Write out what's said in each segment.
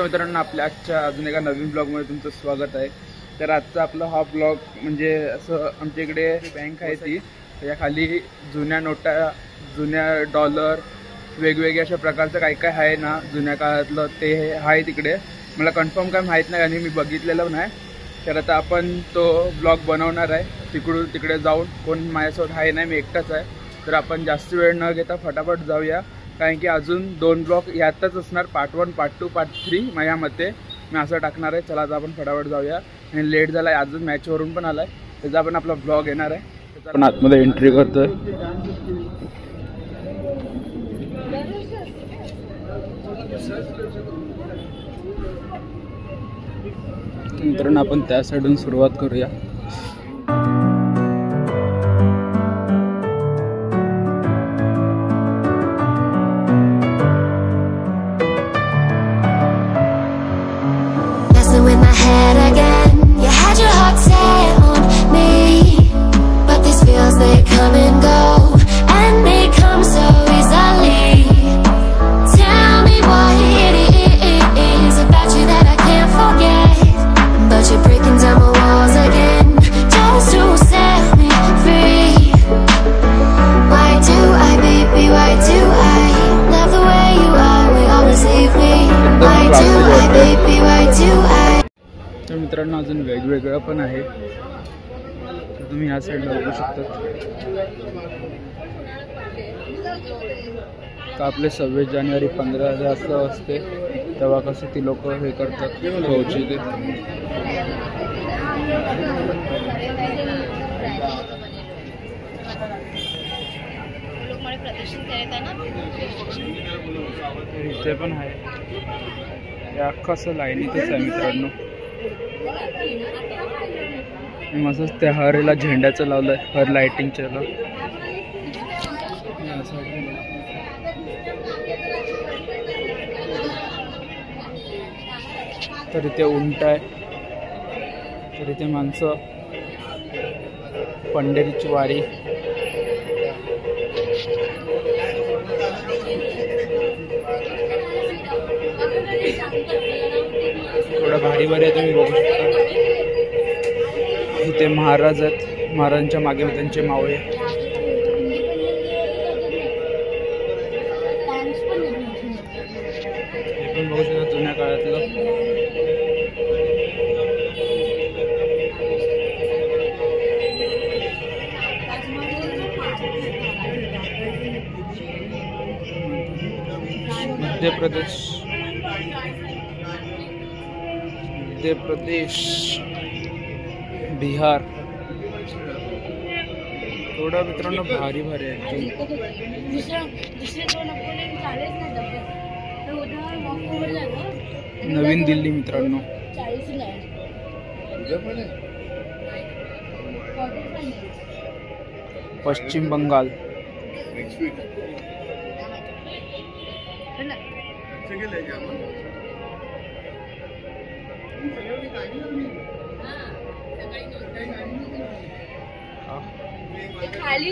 मित्रांनो, आपल्या आजच्या अजून एका नवीन ब्लॉगमध्ये तुमचं स्वागत आहे। तर आजचा आपला हा ब्लॉग म्हणजे असं आमच्या इकडे बँक आहे ती, त्या खाली जुन्या नोटा, जुन्या डॉलर, वेगवेगळ्या अशा प्रकारचं काय काय आहे ना जुन्या काळातलं ते आहे तिकडे। मला कन्फर्म काय माहीत नाही आणि मी बघितलेलं नाही, तर आता आपण तो ब्लॉग बनवणार आहे। तिकडून तिकडे जाऊन कोण माझ्यासोबत आहे नाही, मी एकटाच आहे। तर आपण जास्त वेळ न घेता फटाफट जाऊया, कारण की अजून 2 ब्लॉग यातच असणार, पार्ट 1, पार्ट 2, पार्ट 3 माझ्या मते मी असं टाकणार आहे। चला आता आपण फटाफट जाऊया, आणि लेट झाला आहे, अजून मॅचवरून पण आला आहे, त्याचा पण आपला ब्लॉग येणार आहे। आपण आतमध्ये एंट्री करतोय। मित्रांनो, आपण त्या साईडून सुरुवात करूया। तर मित्रांनो, अजून वेगवेगळं पण आहे, तर तुम्ही या साईडला बघू शकता। तर आपले 26 जानेवारी 15 असं असते, तेव्हा कसं ती लोक हे करतात फौजी ते। इथे पण आहे, अख्खं असं लाईनीतच आहे मित्रांनो। मस्तच त्या हरेला झेंड्याचं लावलंय, हर लाइटिंगच्या ला। तर इथे उंट आहे, तर इथे माणसं पंढरीची वारी। थोडं भारी भारी आहे, तुम्ही बघू शकता। इथे महाराज आहेत, महाराजांच्या मागे त्यांचे मावळे। हे पण बघू शकता जुन्या काळातलं। मध्य प्रदेश, बिहार, थोडा मित्रांनो भारी भारी आहे। नवीन दिल्ली मित्रांनो, पश्चिम बंगाल,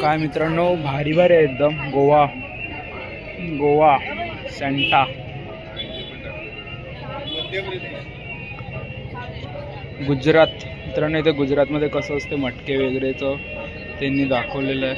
काय मित्रांनो भारी भारी आहे एकदम। गोवा, सेंटा, गुजरात। मित्रांनो, इथे गुजरातमध्ये कसं असते मटके वगैरेचं त्यांनी दाखवलेलं आहे।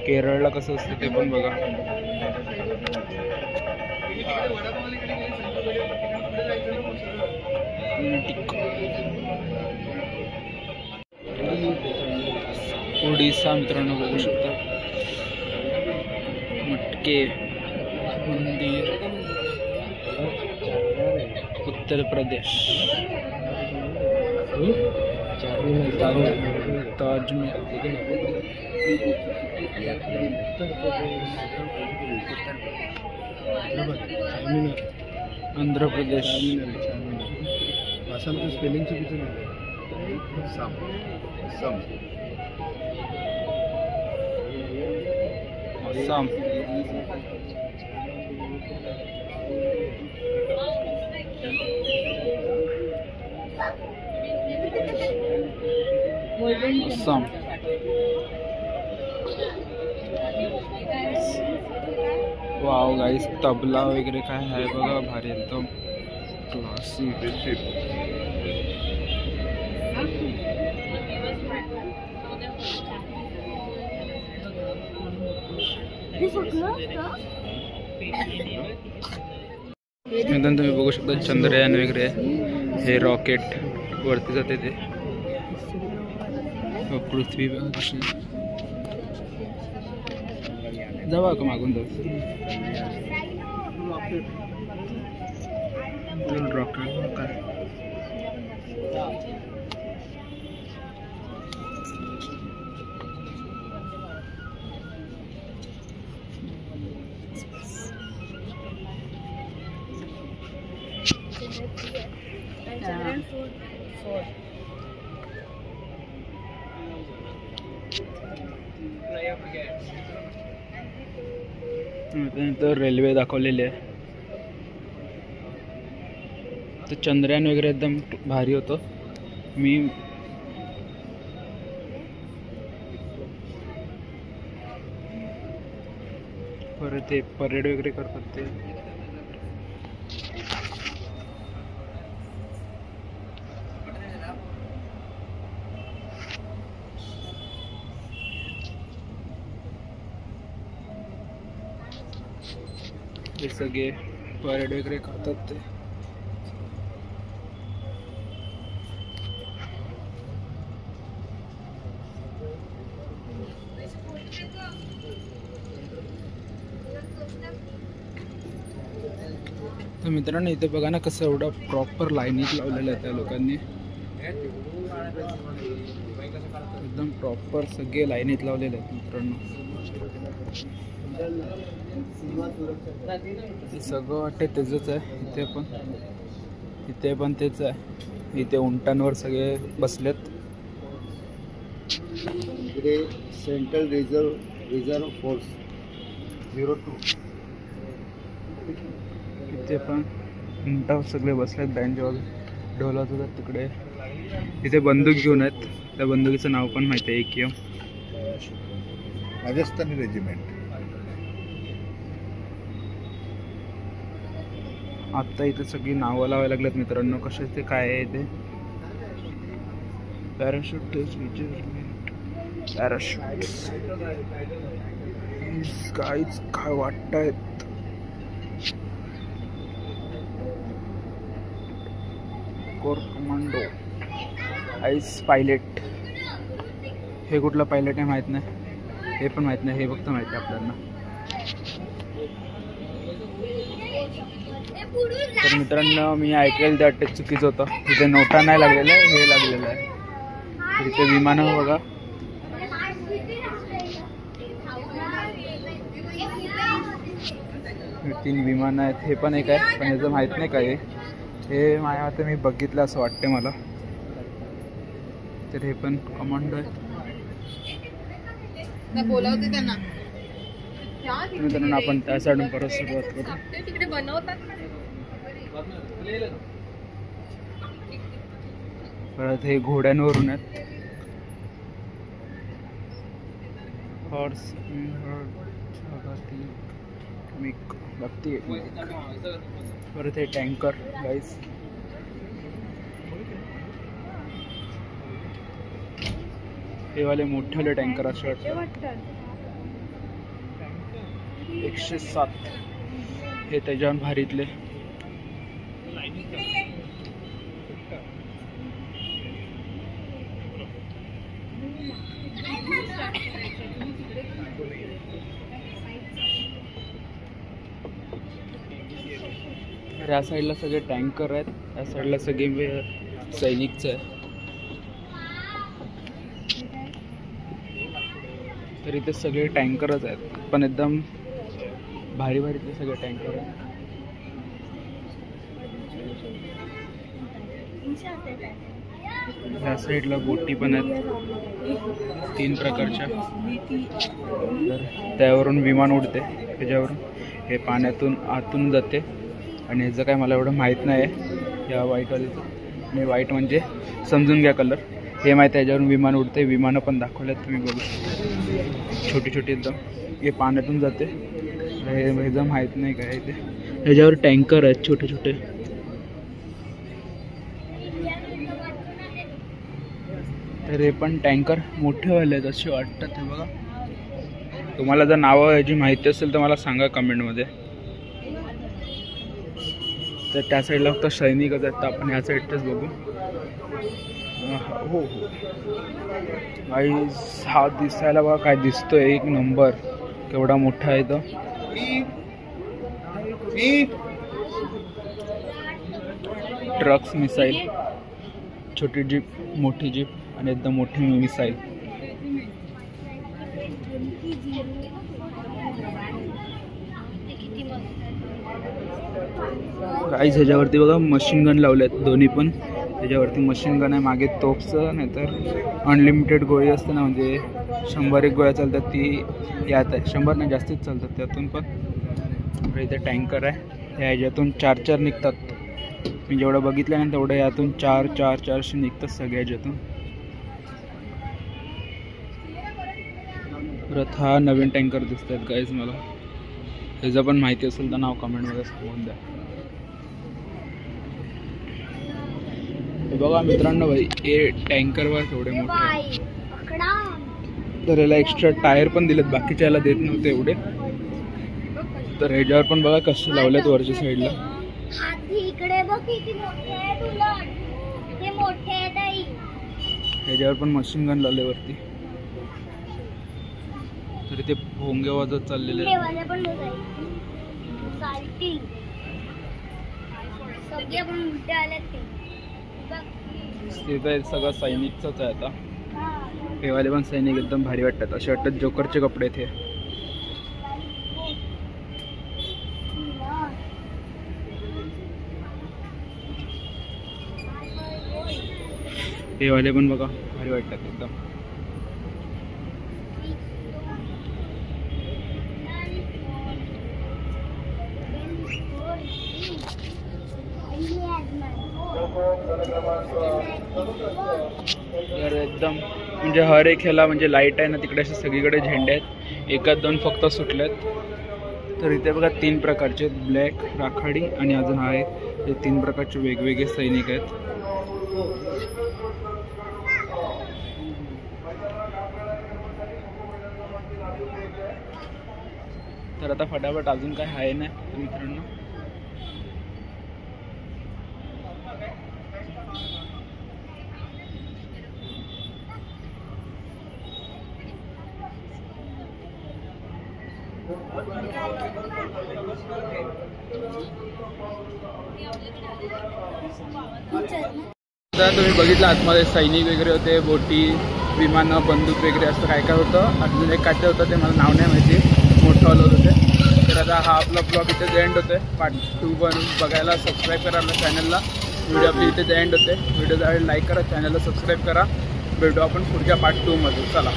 केरळला कसं असतं ते पण बघा। ओडिसा मित्रांनो बघू शकता, मटके मंदिर। उत्तर प्रदेश, ताजमहल। आंध्र प्रदेश, आसामचं स्पेलिंग चुकीचं नाही, आसाम। वाव गाईस, तबला वगैरे काय आहे बघा, भारी एकदम क्लासिक. नंतर तुम्ही बघू शकता चंद्रयान वगैरे, हे रॉकेट वरती जाते ते. पृथ्वी बघा कशी, जावा का मागून जाऊ. रॉकेट काय तर रेल्वे दाखवलेली आहे. तर चंद्रयान वगैरे एकदम भारी होतं. मी परत ते परेड वगैरे करतात ते. हे सगळे परेड वगैरे करतात ते. तर मित्रांनो इथे बघा ना कसं एवढं प्रॉपर लाईनीत लावलेलं आहे त्या लोकांनी. एकदम प्रॉपर सगळे लाईनीत लावलेले आहेत मित्रांनो. हे सगळं वाटते तेच आहे. इथे पण तेच आहे. इथे उंटांवर सगळे बसलेत. इकडे सेंट्रल रिझर्व फोर्स 02. इथे पण उंटावर सगळे बसलेत, बँड वगैरे ढोलत होतात तिकडे. इथे बंदूक घेऊन आहेत. त्या बंदुकीचं नाव पण माहिती आहे, AKM राजस्थानी रेजिमेंट. आता इथे सगळी नावं लावायला लागलेत मित्रांनो. कशाच ते काय आहे ते. पॅराशूट काहीच काय वाटतायत. Core commando, ice pilot. हे कुठला पायलट आहे माहीत नाही, हे पण माहीत नाही. हे फक्त माहिती आहे आपल्याला. तर मित्रांनो मी ऐकलेलं त्या वाटतं चुकीचं होतं. इथे नोटा नाही लागलेलं आहे, हे लागलेलं आहे. इथे विमानं बघा. तीन विमानं आहेत. हे पण एक आहे, पण याचं माहीत नाही काय. हे माझ्या आता मी बघितलं असं वाटते मला. तर हे पण कमांडो आहे. बोलावते त्यांना. मित्रांनो आपण त्या साईडून परत सुरुवात करू. तिकडे बनवतात. परत हे घोड्यांवरून आहेत. हॉर्स बघते. परत हे टँकर गाईस. हे वाले मोठे टँकर असे वाटतात. 107 हे त्याच्यावर भारीतले. या साईडला सगळे टँकर आहेत. या साईडला सगळे सैनिकचं आहे. तर इथे सगळे टँकरच आहेत, पण एकदम भारी भारीतले सगळे टँकर आहेत. या साईडला बोटी पण आहेत 3 प्रकारच्या. तर त्यावरून विमान उडते. त्याच्यावरून हे पाण्यातून आतून जाते. आणि ह्याचं काय मला एवढं माहीत नाही आहे या व्हाईटवालीचं. आणि व्हाईट म्हणजे समजून घ्या कलर. हे माहीत आहे. याच्यावरून विमान उडते. विमानं पण दाखवल्यात तुम्ही बघू शकता, छोटी छोटी एकदम. हे पाण्यातून जाते. हे एकदम माहीत नाही काय ते. ह्याच्यावर टँकर आहेत छोटे छोटे. तर हे पण टँकर मोठे वाले आहेत असे वाटतात हे बघा. तुम्हाला जर नावं ह्याची माहिती असेल तर मला सांगा कमेंटमध्ये. तर त्या साईडला फक्त सैनिकच आहेत, तर आपण ह्या साईडच बघू. हो हो गाईज, हा दिसायला बघा काय दिसतोय, एक नंबर. केवढा मोठा आहे तो. ट्रक्स, मिसाईल, छोटी जीप, मोठी जीप आणि एकदम मोठी मिसाईल. गाईज ह्याच्यावरती बघा मशीन गन लावले आहेत दोन्ही पण. ह्याच्यावरती मशीन गन आहे, मागे तोफचं, नाहीतर अनलिमिटेड गोळी असते ना, म्हणजे 100 गोळ्या चालतात ती यात आहे. 100 नाही, जास्तीच चालतात त्यातून पण. इथे टँकर आहे, ह्याच्यातून 4 निघतात. मी जेवढं बघितलं ना तेवढं यातून 4 निघतात सगळ्या ह्याच्यातून. परत हा नवीन टँकर दिसतात गाईज मला. ह्याचं पण माहिती असेल तर नाव कमेंटमध्ये सांगून द्या. हे बघा मित्रांनो, भाई हे टँकरवर थोडे मोठे. तर याला एक्स्ट्रा टायर पण दिलेत, बाकीच्या याला देत नव्हते एवढे. तर ह्याच्यावर पण बघा कसे लावलेत वरच्या साईडला. ह्याच्यावर पण मशीन गन लावले वरती. तर ते भोंगे वाजत चाललेले ते सगळं सैनिकच आहे आता. हे वाले पण सैनिक एकदम भारी वाटतात, असे वाटतात जोकरचे कपडे थे. हे वाले पण बघा भारी वाटतात एकदम. तर एकदम म्हणजे हर एक ह्याला म्हणजे लाईट आहे ना, तिकडे असे सगळीकडे झेंडे आहेत, 1-2 फक्त सुटलेत. तर इथे बघा 3 प्रकारचे, ब्लॅक, राखाडी आणि अजून आहे. हे 3 प्रकारचे वेगवेगळे सैनिक आहेत. तर आता फटाफट अजून काय आहे ना मित्रांनो. तर तुम्ही बघितलं आतमध्ये सैनिक वगैरे होते, बोटी, विमानं, बंदूक वगैरे असं काय काय होतं. अजून एक काय होतं ते मला नाव नाही माहिती, मोठं हॉल होते. तर आता हा आपला ब्लॉग इथे एंड होतोय. पार्ट 2 बनून बघायला सबस्क्राईब करा आपल्या चॅनलला. व्हिडिओ आपली इथे एंड होते. व्हिडिओ लाईक करा, चॅनलला सबस्क्राईब करा. भेटू आपण पुढच्या पार्ट 2 मध्ये. चला.